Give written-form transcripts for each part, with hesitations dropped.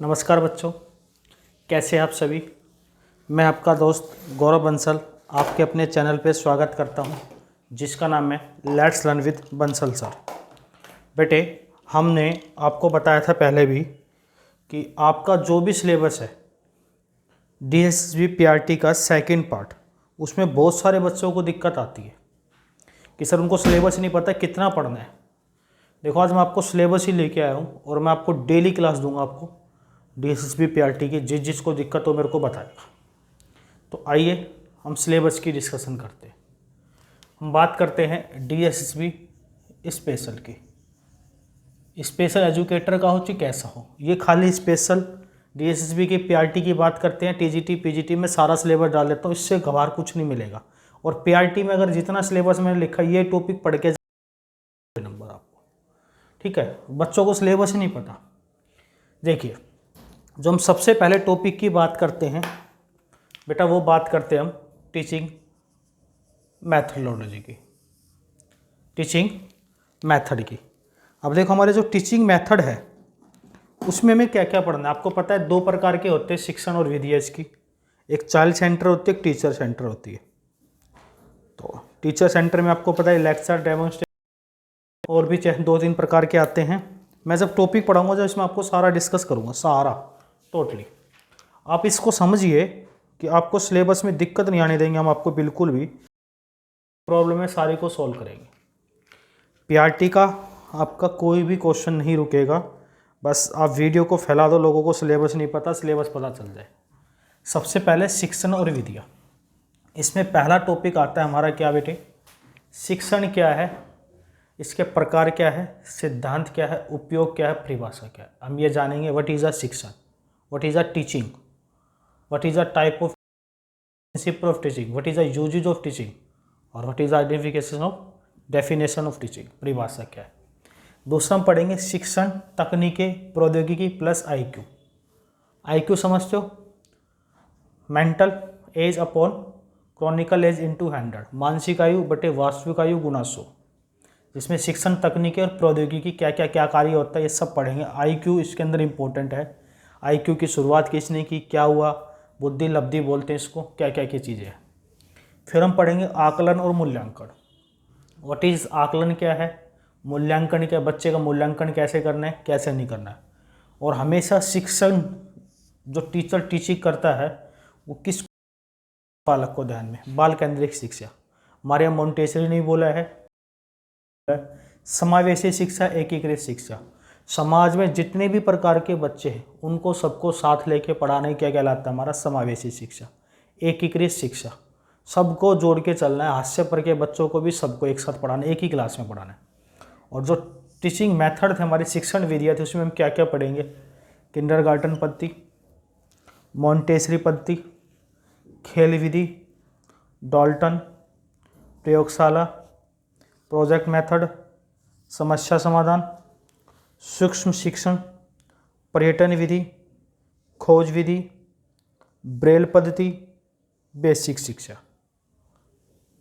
नमस्कार बच्चों, कैसे हैं आप सभी। मैं आपका दोस्त गौरव बंसल आपके अपने चैनल पे स्वागत करता हूं, जिसका नाम है let's learn with Bansal sir. बेटे, हमने आपको बताया था पहले भी कि आपका जो भी सिलेबस है डीएसएसबी पीआरटी का सेकंड पार्ट, उसमें बहुत सारे बच्चों को दिक्कत आती है कि सर उनको सिलेबस नहीं पता कितना पढ़ना है। देखो, आज मैं आपको सिलेबस ही लेके आया हूँ और मैं आपको डेली क्लास दूंगा आपको डीएसएसबी पीआरटी की। जिसको दिक्कत हो मेरे को बताएगा। तो आइए हम सिलेबस की डिस्कशन करते हैं। हम बात करते हैं डीएसएसबी स्पेशल की। स्पेशल एजुकेटर का हो चाहे कैसा हो, ये खाली स्पेशल डीएसएसबी की पीआरटी की बात करते हैं। टीजीटी पीजीटी में सारा सिलेबस डाल देता हूँ, इससे गवार कुछ नहीं मिलेगा। और पीआरटी में अगर जितना सिलेबस मैंने लिखा ये टॉपिक पढ़ के नंबर आपको, ठीक है। बच्चों को सिलेबस ही नहीं पता। देखिए, जो हम सबसे पहले टॉपिक की बात करते हैं बेटा, वो बात करते हैं हम टीचिंग मैथडोलॉजी की, टीचिंग मेथड की। अब देखो, हमारे जो टीचिंग मेथड है उसमें हमें क्या क्या पढ़ना है। आपको पता है दो प्रकार के होते हैं शिक्षण और विधियाँ इसकी। एक चाइल्ड सेंटर होती है, एक टीचर सेंटर होती है। तो टीचर सेंटर में आपको पता है लेक्चर, डेमोन्स्ट्रेशन और भी 2-3 प्रकार के आते हैं। मैं जब टॉपिक पढ़ाऊंगा जब इसमें आपको सारा डिस्कस करूँगा, सारा टोटली। आप इसको समझिए कि आपको सिलेबस में दिक्कत नहीं आने देंगे हम, आपको बिल्कुल भी प्रॉब्लम है सारी को सॉल्व करेंगे। पीआरटी का आपका कोई भी क्वेश्चन नहीं रुकेगा, बस आप वीडियो को फैला दो, लोगों को सिलेबस नहीं पता, सिलेबस पता चल जाए। सबसे पहले शिक्षण और विधियाँ। इसमें पहला टॉपिक आता है हमारा क्या बेटे, शिक्षण क्या है, इसके प्रकार क्या है, सिद्धांत क्या है, उपयोग क्या है, परिभाषा क्या है। हम ये जानेंगे व्हाट इज़ अ शिक्षण, what is a teaching, what is a type of principle of teaching, what is a usages of teaching, और what is the definition of teaching, परिभाषा क्या है। दूसरा हम पढ़ेंगे शिक्षण, तकनीकें, प्रौद्योगिकी प्लस आईक्यू। आईक्यू समझते हो, mental age upon chronicle age into 100, मानसिक आयु बटे वास्तविक आयु गुणा 100। जिसमें शिक्षण, तकनीकी और प्रौद्योगिकी क्या कार्य होता है ये सब पढ़ेंगे। आईक्यू इसके अंदर इंपॉर्टेंट है। आईक्यू की शुरुआत किसने की, क्या हुआ, बुद्धि लब्धि बोलते हैं इसको, क्या क्या की चीज़ें हैं। फिर हम पढ़ेंगे आकलन और मूल्यांकन। व्हाट इज़ आकलन क्या है, मूल्यांकन क्या, बच्चे का मूल्यांकन कैसे करना है, कैसे नहीं करना है। और हमेशा शिक्षण जो टीचर टीचिंग करता है वो किस बालक को ध्यान में, बाल केंद्रित शिक्षा। हमारे यहाँ मोंटेसरी नहीं बोला है, समावेशी शिक्षा, एकीकृत शिक्षा। समाज में जितने भी प्रकार के बच्चे हैं उनको सबको साथ लेके पढ़ाने क्या कहलाता है हमारा समावेशी शिक्षा। एकीकृत शिक्षा, सबको जोड़ के चलना है, हास्य पर के बच्चों को भी सबको एक साथ पढ़ाना है, एक ही क्लास में पढ़ाना है। और जो टीचिंग मेथड थे हमारी, शिक्षण विधियाँ थी, उसमें हम क्या क्या पढ़ेंगे, किंडरगार्टन पद्धति, मोंटेसरी पद्धति, खेल विधि, डॉल्टन, प्रयोगशाला, प्रोजेक्ट मेथड, समस्या समाधान, सूक्ष्म शिक्षण, पर्यटन विधि, खोज विधि, ब्रेल पद्धति, बेसिक शिक्षा,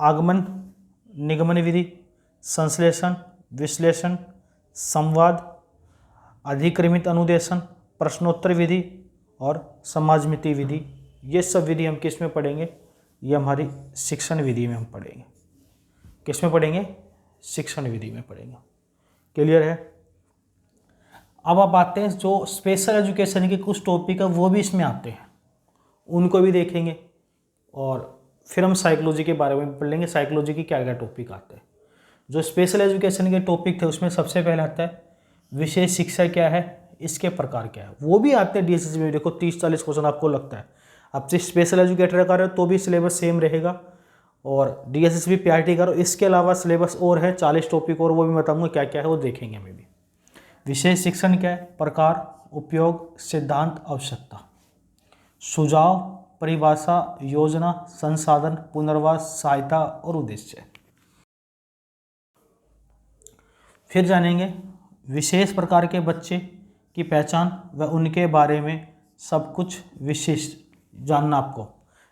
आगमन निगमन विधि, संश्लेषण, विश्लेषण, संवाद, अधिक्रमित अनुदेशन, प्रश्नोत्तर विधि और समाजमिति विधि। ये सब विधि हम किस में पढ़ेंगे, ये हमारी शिक्षण विधि में हम पढ़ेंगे। किस में पढ़ेंगे, शिक्षण विधि में पढ़ेंगे। क्लियर है। अब आप आते हैं जो स्पेशल एजुकेशन के कुछ टॉपिक है वो भी इसमें आते हैं, उनको भी देखेंगे। और फिर हम साइकोलॉजी के बारे में पढ़ लेंगे, साइकोलॉजी की क्या क्या टॉपिक आते हैं। जो स्पेशल एजुकेशन के टॉपिक थे उसमें सबसे पहले आता है विशेष शिक्षा क्या है, इसके प्रकार क्या है, वो भी आते हैं डीएसएसबी में। देखो 30-40 क्वेश्चन आपको लगता है, आप सिर्फ स्पेशल एजुकेटर का रहे हो तो भी सिलेबस सेम रहेगा, और डीएसएसबी पीआरटी करो इसके अलावा सिलेबस और है 40 टॉपिक, और वो भी बताऊंगा क्या क्या है, वो देखेंगे हमें भी। विशेष शिक्षण क्या है, प्रकार, उपयोग, सिद्धांत, आवश्यकता, सुझाव, परिभाषा, योजना, संसाधन, पुनर्वास, सहायता और उद्देश्य। फिर जानेंगे विशेष प्रकार के बच्चे की पहचान व उनके बारे में सब कुछ विशिष्ट जानना आपको।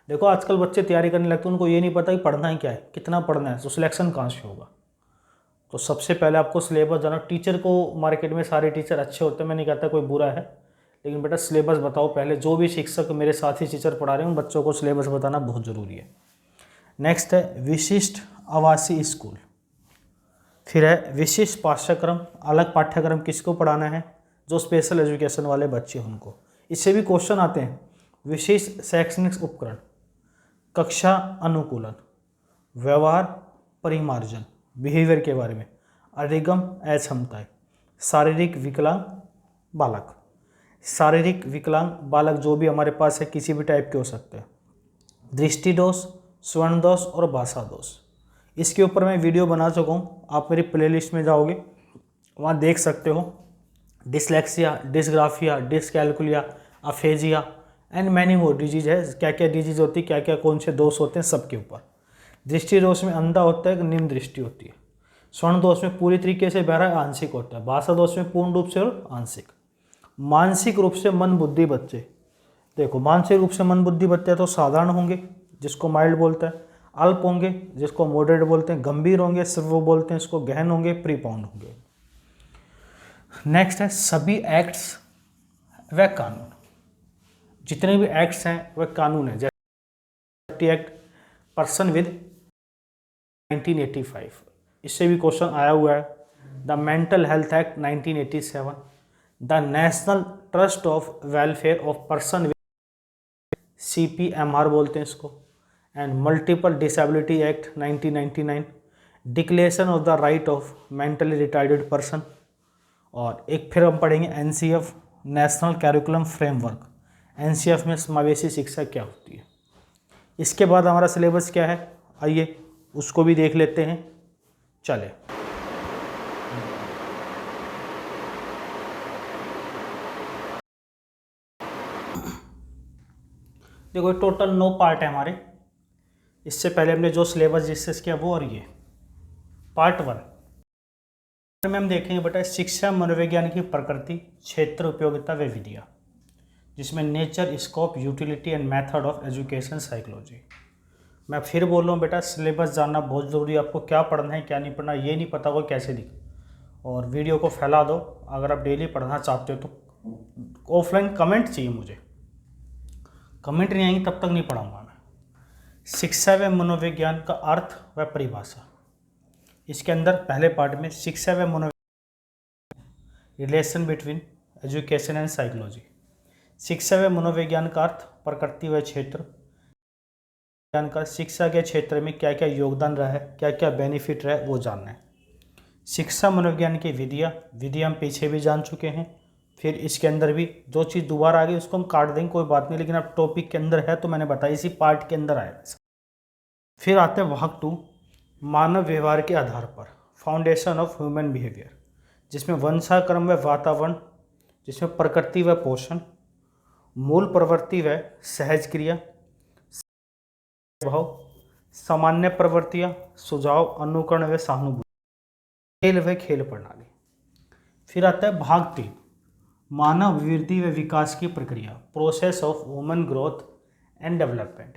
देखो आजकल बच्चे तैयारी करने लगते हैं, उनको ये नहीं पता कि पढ़ना ही क्या है, कितना पढ़ना है, तो सिलेक्शन कहाँ से होगा। तो सबसे पहले आपको सिलेबस जाना। टीचर को मार्केट में सारे टीचर अच्छे होते हैं, मैं नहीं कहता कोई बुरा है, लेकिन बेटा सिलेबस बताओ पहले। जो भी शिक्षक मेरे साथी टीचर पढ़ा रहे हैं उन बच्चों को सिलेबस बताना बहुत ज़रूरी है। नेक्स्ट है विशिष्ट आवासीय स्कूल। फिर है विशिष्ट पाठ्यक्रम। अलग पाठ्यक्रम किसको पढ़ाना है? जो स्पेशल एजुकेशन वाले बच्चे हैं उनको। इससे भी क्वेश्चन आते हैं। विशिष्ट शैक्षणिक उपकरण, कक्षा अनुकूलन, व्यवहार परिमार्जन, बिहेवियर के बारे में, अधिगम अक्षमताएं, शारीरिक विकलांग बालक। शारीरिक विकलांग बालक जो भी हमारे पास है किसी भी टाइप के हो सकते हैं। दृष्टि दोष, स्वर्ण दोष और भाषा दोष। इसके ऊपर मैं वीडियो बना चुका हूँ, आप मेरी प्लेलिस्ट में जाओगे वहाँ देख सकते हो। Dyslexia, dysgraphia, dyscalculia, aphasia and many more disease है। क्या क्या डिजीज होती है, क्या क्या कौन से दोष होते हैं, सबके ऊपर। दृष्टि दोष में अंधा होता है, निम्न दृष्टि होती है। स्वर्ण दोष में पूरी तरीके से बहरा आंशिक होता है। भाषा दोष में पूर्ण रूप से और आंशिक। मानसिक रूप से मंद बुद्धि बच्चे, देखो मानसिक रूप से मंद बुद्धि बच्चे तो साधारण होंगे जिसको माइल्ड बोलता है, अल्प होंगे जिसको मॉडरेट बोलते हैं, गंभीर होंगे सिर्फ वो बोलते हैं इसको, गहन होंगे प्रीपाउंड होंगे। नेक्स्ट है सभी एक्ट्स व कानून। जितने भी एक्ट्स हैं वह कानून है। जैसे एक्ट पर्सन विद 1985, इससे भी क्वेश्चन आया हुआ है। The mental health act 1987, the national trust of welfare of person with CPMR बोलते हैं इसको, and multiple disability act 1999, declaration of the right of mentally retarded person. और एक फिर हम पढ़ेंगे NCF national curriculum framework. NCF में समावेशी शिक्षा क्या होती है। इसके बाद हमारा सिलेबस क्या है, आइए उसको भी देख लेते हैं। चले देखो टोटल 9 पार्ट है हमारे। इससे पहले हमने जो सिलेबस डिस्कस किया वो, और ये पार्ट 1 में हम देखेंगे बेटा शिक्षा मनोविज्ञान की प्रकृति, क्षेत्र, उपयोगिता व विधियाँ, जिसमें nature, scope, utility and method of education psychology. मैं फिर बोल रहा हूँ बेटा सिलेबस जानना बहुत ज़रूरी है। आपको क्या पढ़ना है क्या नहीं पढ़ना ये नहीं पता होगा कैसे दिखे। और वीडियो को फैला दो अगर आप डेली पढ़ना चाहते हो तो। ऑफलाइन कमेंट चाहिए मुझे, कमेंट नहीं आएंगे तब तक नहीं पढ़ाऊँगा मैं। शिक्षा व मनोविज्ञान का अर्थ व परिभाषा। इसके अंदर पहले पार्ट में शिक्षा व मनोविज्ञान, relation between education and psychology. शिक्षा व मनोविज्ञान का अर्थ, प्रकृति व क्षेत्र का शिक्षा के क्षेत्र में क्या क्या योगदान रहा है, क्या क्या बेनिफिट रहा है वो जानना है। शिक्षा मनोविज्ञान की विधियाँ हम पीछे भी जान चुके हैं। फिर इसके अंदर भी जो चीज़ दोबारा आ गई उसको हम काट देंगे कोई बात नहीं, लेकिन अब टॉपिक के अंदर है तो मैंने बताया इसी पार्ट के अंदर आया। फिर आते हैं भाग 2 मानव व्यवहार के आधार पर, फाउंडेशन ऑफ ह्यूमन बिहेवियर, जिसमें वंशाक्रम व वातावरण, जिसमें प्रकृति व पोषण, मूल प्रवृत्ति व सहज क्रिया, भाव, सामान्य प्रवृत्तियाँ, सुझाव, अनुकरण व सहानुभूति, खेल व खेल प्रणाली। फिर आता है भाग 3 मानव वृद्धि व विकास की प्रक्रिया, process of human growth and development,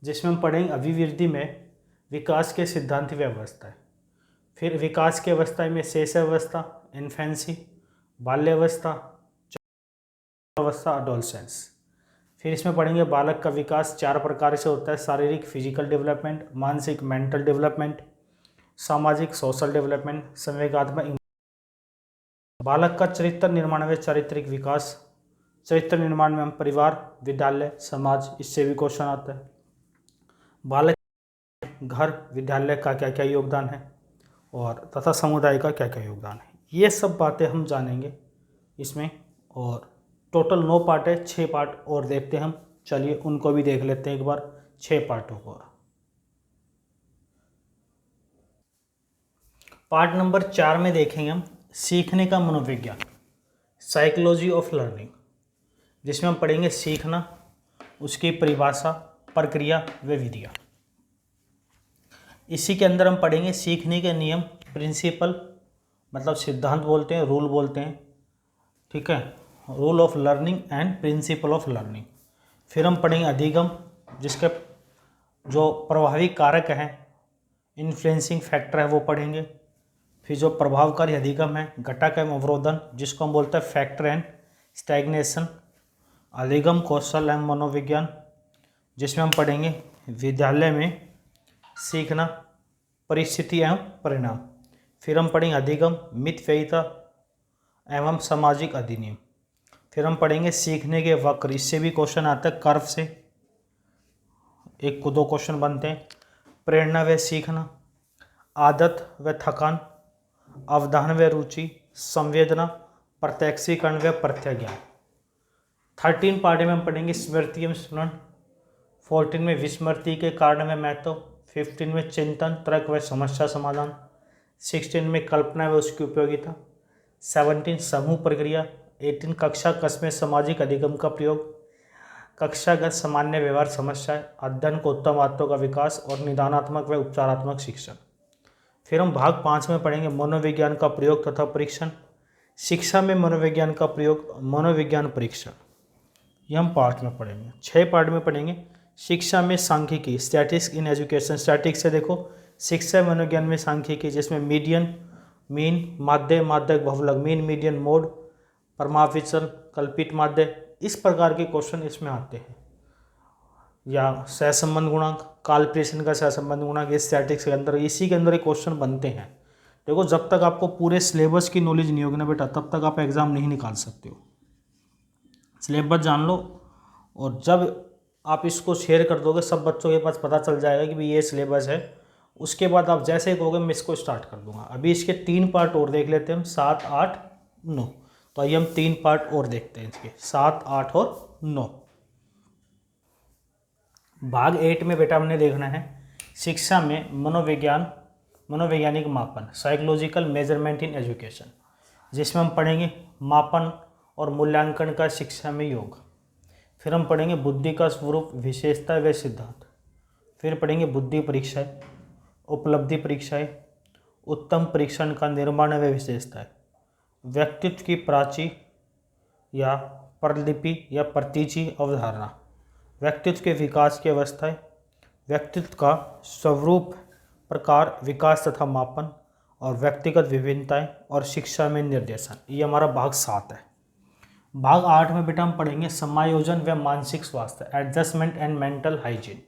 जिसमें हम पढ़ेंगे अभिवृद्धि में विकास के सिद्धांत व अवस्था। फिर विकास की अवस्था में शैशवावस्था, इन्फेंसी, बाल्यावस्था, अवस्था, एडोलसेंस। फिर इसमें पढ़ेंगे बालक का विकास 4 प्रकार से होता है, शारीरिक फिजिकल डेवलपमेंट, मानसिक मेंटल डेवलपमेंट, सामाजिक सोशल डेवलपमेंट, संवेगात्मक। बालक का चरित्र निर्माण व चारित्रिक विकास, चरित्र निर्माण में हम परिवार, विद्यालय, समाज, इससे भी क्वेश्चन आता है। बालक घर, विद्यालय का क्या क्या योगदान है और तथा समुदाय का क्या क्या योगदान है, ये सब बातें हम जानेंगे इसमें। और टोटल 9 पार्ट है, 6 पार्ट और देखते हैं हम। चलिए उनको भी देख लेते हैं एक बार, 6 पार्टों को। पार्ट नंबर 4 में देखेंगे हम सीखने का मनोविज्ञान, साइकोलॉजी ऑफ लर्निंग, जिसमें हम पढ़ेंगे सीखना, उसकी परिभाषा, प्रक्रिया व विधियाँ। इसी के अंदर हम पढ़ेंगे सीखने के नियम, प्रिंसिपल मतलब सिद्धांत बोलते हैं, रूल बोलते हैं, ठीक है, rule of learning and principle of learning. फिर हम पढ़ेंगे अधिगम, जिसके जो प्रभावी कारक हैं, इन्फ्लुएंसिंग फैक्टर है वो पढ़ेंगे। फिर जो प्रभावकारी अधिगम है, घटक एवं अवरोधन, जिसको हम बोलते हैं फैक्टर एंड स्टैग्नेशन, अधिगम कौशल एवं मनोविज्ञान, जिसमें हम पढ़ेंगे विद्यालय में सीखना, परिस्थिति एवं परिणाम। फिर हम पढ़ेंगे अधिगम मितव्ययिता एवं सामाजिक अधिनियम। फिर हम पढ़ेंगे सीखने के वक्र, इससे भी क्वेश्चन आता है, कर्व से 1 को 2 क्वेश्चन बनते हैं। प्रेरणा व सीखना, आदत व थकान, अवधान व रुचि, संवेदना, प्रत्यक्षीकरण व प्रत्याज्ञान। 13 पार्ट में हम पढ़ेंगे स्मृति एवं स्मरण, 14 में विस्मृति के कारण व महत्व, 15 में चिंतन, तर्क व समस्या समाधान, 16 में कल्पना व उसकी उपयोगिता, 17 समूह प्रक्रिया, 18 कक्षा कस्में सामाजिक अधिगम का प्रयोग, कक्षागत सामान्य व्यवहार समस्याएं, अध्ययन को उत्तम आदतों का विकास और निदानात्मक व उपचारात्मक शिक्षण। फिर हम भाग 5 में पढ़ेंगे मनोविज्ञान का प्रयोग तथा परीक्षण, शिक्षा में मनोविज्ञान का प्रयोग, मनोविज्ञान परीक्षण, ये हम पार्ट में पढ़ेंगे। 6 पार्ट में पढ़ेंगे शिक्षा में सांख्यिकी, स्टैटिस्टिक्स इन एजुकेशन। स्टैटिक्स से देखो शिक्षा मनोविज्ञान में सांख्यिकी, जिसमें मीडियन, मीन, माध्य, माध्यक, बहुलक, मीन, मीडियन, मोड, परमाप विचलन, कल्पित माध्य, इस प्रकार के क्वेश्चन इसमें आते हैं। या सहसंबंध गुणांक, कालप्रेषण का सहसंबंध गुणांक, ये स्टैटिक्स के अंदर, इसी के अंदर ये क्वेश्चन बनते हैं। देखो जब तक आपको पूरे सिलेबस की नॉलेज नहीं होगी ना बेटा, तब तक आप एग्ज़ाम नहीं निकाल सकते हो। सिलेबस जान लो, और जब आप इसको शेयर कर दोगे सब बच्चों के पास पता चल जाएगा कि भाई ये सिलेबस है, उसके बाद आप जैसे ही कहोगे मैं इसको स्टार्ट कर दूंगा। अभी इसके 3 पार्ट और देख लेते हैं हम, 7, 8, 9। तो आइए हम 3 पार्ट और देखते हैं इसके, 7, 8 और 9। भाग 8 में बेटा हमने देखना है शिक्षा में मनोवैज्ञानिक मापन, साइकोलॉजिकल मेजरमेंट इन एजुकेशन, जिसमें हम पढ़ेंगे मापन और मूल्यांकन का शिक्षा में योग। फिर हम पढ़ेंगे बुद्धि का स्वरूप, विशेषता व सिद्धांत। फिर पढ़ेंगे बुद्धि परीक्षाएं, उपलब्धि परीक्षाएं, उत्तम परीक्षण का निर्माण व विशेषताएं, व्यक्तित्व की प्राची या प्रतिलिपि या प्रतीची अवधारणा, व्यक्तित्व के विकास की अवस्थाएं, व्यक्तित्व का स्वरूप, प्रकार, विकास तथा मापन, और व्यक्तिगत विभिन्नताएं, और शिक्षा में निर्देशन। ये हमारा भाग 7 है। भाग 8 में बेटा हम पढ़ेंगे समायोजन व मानसिक स्वास्थ्य, एडजस्टमेंट एंड मेंटल हाइजीन,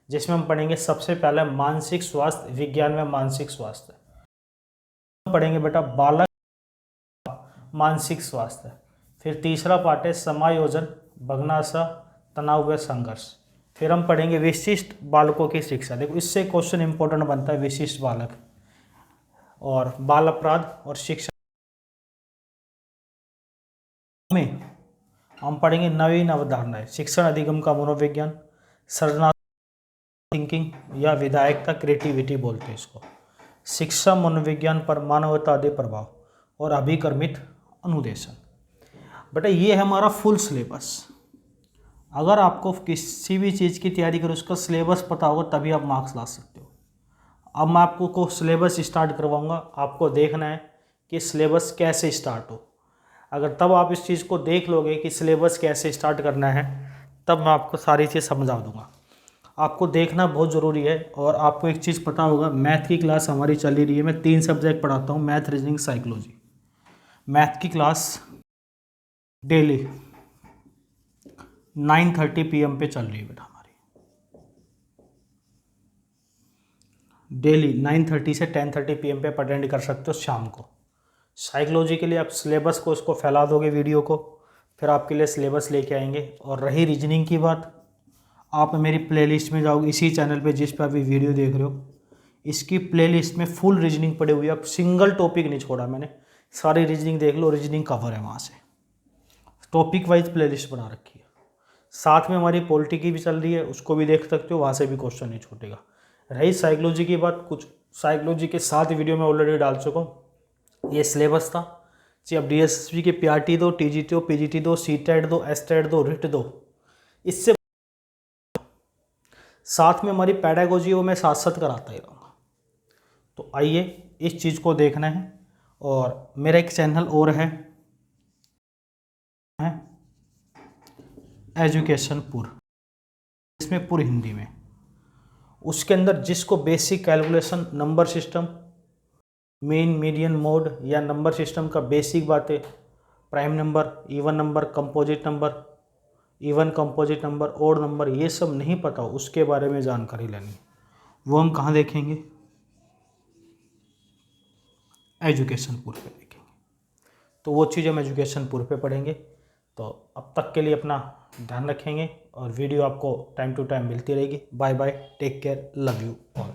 जिसमें हम पढ़ेंगे सबसे पहले मानसिक स्वास्थ्य विज्ञान व मानसिक स्वास्थ्य। पढ़ेंगे बेटा बालक मानसिक स्वास्थ्य। फिर तीसरा पार्ट है समायोजन, भग्नाशा, तनाव व संघर्ष। फिर हम पढ़ेंगे विशिष्ट बालकों की शिक्षा। देखो इससे क्वेश्चन इंपॉर्टेंट बनता है, विशिष्ट बालक और बाल अपराध और शिक्षा में हम पढ़ेंगे नवीन अवधारणाएं, शिक्षण अधिगम का मनोविज्ञान, सृजनात्मक थिंकिंग या विधायकता, क्रिएटिविटी बोलते हैं इसको, शिक्षा मनोविज्ञान पर मानवतावादी प्रभाव, और अभिकर्मित अनुदेशन। बेटा ये है हमारा फुल सिलेबस। अगर आपको किसी भी चीज़ की तैयारी करो उसका सिलेबस पता होगा तभी आप मार्क्स ला सकते हो। अब मैं आपको सिलेबस स्टार्ट करवाऊंगा, आपको देखना है कि सिलेबस कैसे स्टार्ट हो। अगर तब आप इस चीज़ को देख लोगे कि सिलेबस कैसे स्टार्ट करना है, तब मैं आपको सारी चीज़ समझा दूंगा। आपको देखना बहुत ज़रूरी है। और आपको एक चीज़ पता होगा, मैथ की क्लास हमारी चल ही रही है। मैं 3 सब्जेक्ट पढ़ाता हूँ, मैथ, रीजनिंग, साइकोलॉजी। मैथ की क्लास डेली 9:30 PM पे चल रही है बेटा हमारी, डेली 9:30 से 10:30 PM पे अटेंड कर सकते हो शाम को। साइकोलॉजी के लिए आप सिलेबस को उसको फैला दोगे वीडियो को, फिर आपके लिए सिलेबस लेके आएंगे। और रही रीजनिंग की बात, आप मेरी प्लेलिस्ट में जाओगे, इसी चैनल पे जिस पर अभी वीडियो देख रहे हो, इसकी प्लेलिस्ट में फुल रीजनिंग पड़ी हुई है। अब सिंगल टॉपिक नहीं छोड़ा मैंने, सारी रीजनिंग देख लो, रीजनिंग कवर है वहाँ से। टॉपिक वाइज प्लेलिस्ट बना रखी है। साथ में हमारी पॉलिटी की भी चल रही है, उसको भी देख सकते हो, वहाँ से भी क्वेश्चन नहीं छूटेगा। रही साइकोलॉजी की बात, कुछ साइकोलॉजी के 7 वीडियो मैं ऑलरेडी डाल चुका हूँ। ये सिलेबस था जी। अब DSSP के PRT दो, TGT दो, PGT दो, CTET दो, STET दो, RIT दो, इससे साथ में हमारी पैडागोजी वो मैं साथ साथ कराता ही रहूँगा। तो आइए इस चीज़ को देखना है। और मेरा एक चैनल और है एजुकेशन पुर, इसमें पूरी हिंदी में, उसके अंदर जिसको basic calculation, number system, mean, median, mode या नंबर सिस्टम का बेसिक बातें, prime number, even number, composite number, even composite number, odd number, ये सब नहीं पता हो उसके बारे में जानकारी लेनी है, वो हम कहाँ देखेंगे? एजुकेशन पूर्व पे देखेंगे। तो वो चीज़ हम एजुकेशन पूर्व पे पढ़ेंगे। तो अब तक के लिए अपना ध्यान रखेंगे और वीडियो आपको टाइम टू टाइम मिलती रहेगी। Bye bye, take care, love you all.